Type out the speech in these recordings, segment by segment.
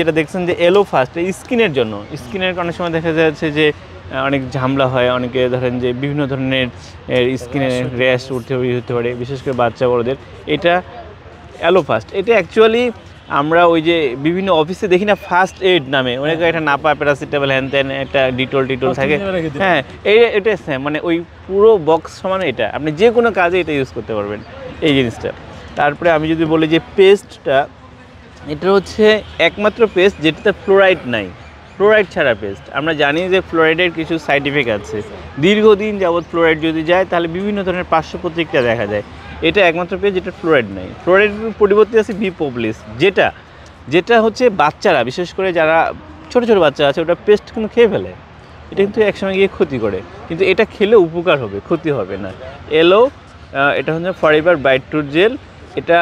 যেটা দেখছেন যে এলো ফাস্ট স্কিনের জন্য, স্কিনের অনেক সময় দেখা যাচ্ছে যে অনেক ঝামলা হয়, অনেকে ধরেন যে বিভিন্ন ধরনের স্কিনে র্যাশ হতে পারে, বিশেষ করে বাচ্চা বড়দের। এটা এলো ফাস্ট, এটা অ্যাকচুয়ালি আমরা ওই যে বিভিন্ন অফিসে দেখি না ফার্স্ট এইড নামে, অনেকে এটা নাপা প্যারাসিটামল হ্যান ত্যান একটা ডিটল থাকে, হ্যাঁ এটা সেম, মানে ওই পুরো বক্স সমান। এটা আপনি যে কোনো কাজে এটা ইউজ করতে পারবেন এই জিনিসটা। তারপরে আমি যদি বলি যে পেস্টটা, এটা হচ্ছে একমাত্র পেস্ট যেটাতে ফ্লোরাইড নাই, ফ্লোরাইড ছাড়া পেস্ট। আমরা জানি যে ফ্লোরাইডের কিছু সাইড ইফেক্ট আছে, দীর্ঘদিন যাবৎ ফ্লোরাইড যদি যায় তাহলে বিভিন্ন ধরনের পার্শ্ব প্রতিক্রিয়া দেখা যায়। এটা একমাত্র পেস্ট যেটা ফ্লোরাইড নাই। ফ্লোরাইডের পরিবর্তে আছে ভিপোপ্লিস, যেটা হচ্ছে বাচ্চারা, বিশেষ করে যারা ছোট ছোট বাচ্চা আছে, ওটা পেস্ট কিন্তু খেয়ে ফেলে, এটা কিন্তু একসময় গিয়ে ক্ষতি করে, কিন্তু এটা খেলে উপকার হবে, ক্ষতি হবে না। এলো এটা হচ্ছে ফরএভার ব্রাইট টুথ জেল। এটা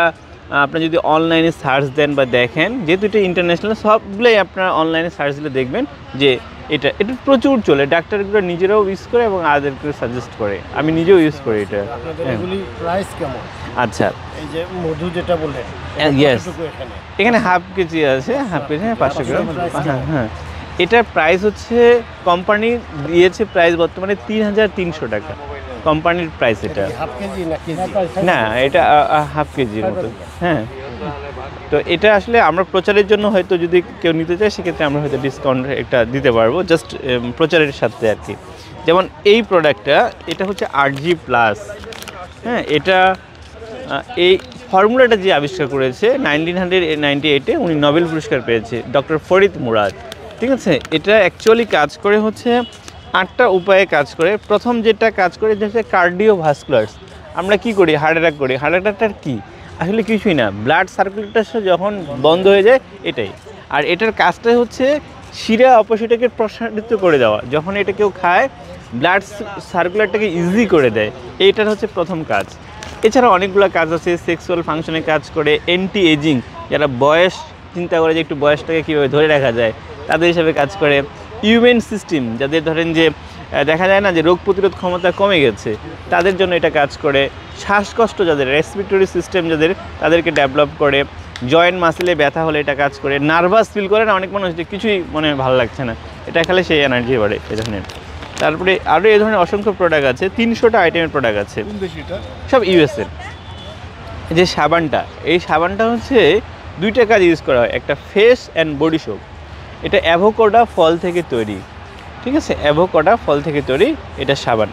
আপনি যদি অনলাইনে সার্চ দেন বা দেখেন, যেহেতু এটা ইন্টারন্যাশনাল, সবগুলোই আপনারা অনলাইনে সার্চ দিলে দেখবেন যে এটা প্রচুর চলে। ডাক্তারগুলো নিজেরাও ইউজ করে এবং আদেরকে সাজেস্ট করে, আমি নিজেও ইউজ করি এটা। প্রাইস কেমন? আচ্ছা, এই যে মধু যেটা বললেন, ইয়েস, এখানে হাফ কেজি আছে, হাফ কেজি 500 গ্রাম। হ্যাঁ, এটার প্রাইস হচ্ছে কোম্পানি দিয়েছে প্রাইস বর্তমানে 3300 টাকা কোম্পানির প্রাইস। এটা না, এটা হাফ কেজির মতো। হ্যাঁ, তো এটা আসলে আমরা প্রচারের জন্য হয়তো যদি কেউ নিতে চায় সেক্ষেত্রে আমরা হয়তো ডিসকাউন্ট একটা দিতে পারবো, জাস্ট প্রচারের সাথে আর কি। যেমন এই প্রোডাক্টটা, এটা হচ্ছে 8G+। হ্যাঁ, এটা এই ফর্মুলাটা যে আবিষ্কার করেছে 1998-এ, উনি নোবেল পুরস্কার পেয়েছে, ডক্টর ফরিদ মুরাদ। ঠিক আছে, এটা অ্যাকচুয়ালি কাজ করে হচ্ছে 8টা উপায়ে কাজ করে। প্রথম যেটা কাজ করে যে হচ্ছে কার্ডিওভাস্কুলারস। আমরা কি করি? হার্ট অ্যাটাক করি। হার্ট অ্যাটাকটার কি? আসলে কিছুই না, ব্লাড সার্কুলেশন যখন বন্ধ হয়ে যায় এটাই। আর এটার কাজটাই হচ্ছে শিরা অপশিটাকে প্রসারিত করে দেওয়া। যখন এটা কেউ খায়, ব্লাড সার্কুলারটাকে ইজি করে দেয়, এইটার হচ্ছে প্রথম কাজ। এছাড়া অনেকগুলো কাজ আছে, সেক্সুয়াল ফাংশনে কাজ করে, অ্যান্টি এজিং, যারা বয়স চিন্তা করে যে একটু বয়সটাকে কীভাবে ধরে রাখা যায় তাদের হিসাবে কাজ করে। ইমিউন সিস্টেম, যাদের ধরেন যে দেখা যায় না যে রোগ প্রতিরোধ ক্ষমতা কমে গেছে, তাদের জন্য এটা কাজ করে। শ্বাসকষ্ট যাদের, রেসপিরেটরি সিস্টেম যাদের, তাদেরকে ডেভেলপ করে। জয়েন্ট মাসেলে ব্যথা হলে এটা কাজ করে। নার্ভাস ফিল করে না অনেক মানুষ, যে কিছুই মনে ভালো লাগছে না, এটা খেলে সেই এনার্জি বাড়ে এই ধরনের। তারপরে আরও এই ধরনের অসংখ্য প্রোডাক্ট আছে, 300টা আইটেমের প্রোডাক্ট আছে, সব ইউএসএর। যে সাবানটা, এই সাবানটা হচ্ছে 2টা কাজ ইউজ করা হয়, একটা ফেস অ্যান্ড বডি সোপ। এটা অ্যাভোকাডো ফল থেকে তৈরি, ঠিক আছে, অ্যাভোকাডো ফল থেকে তৈরি এটা সাবান।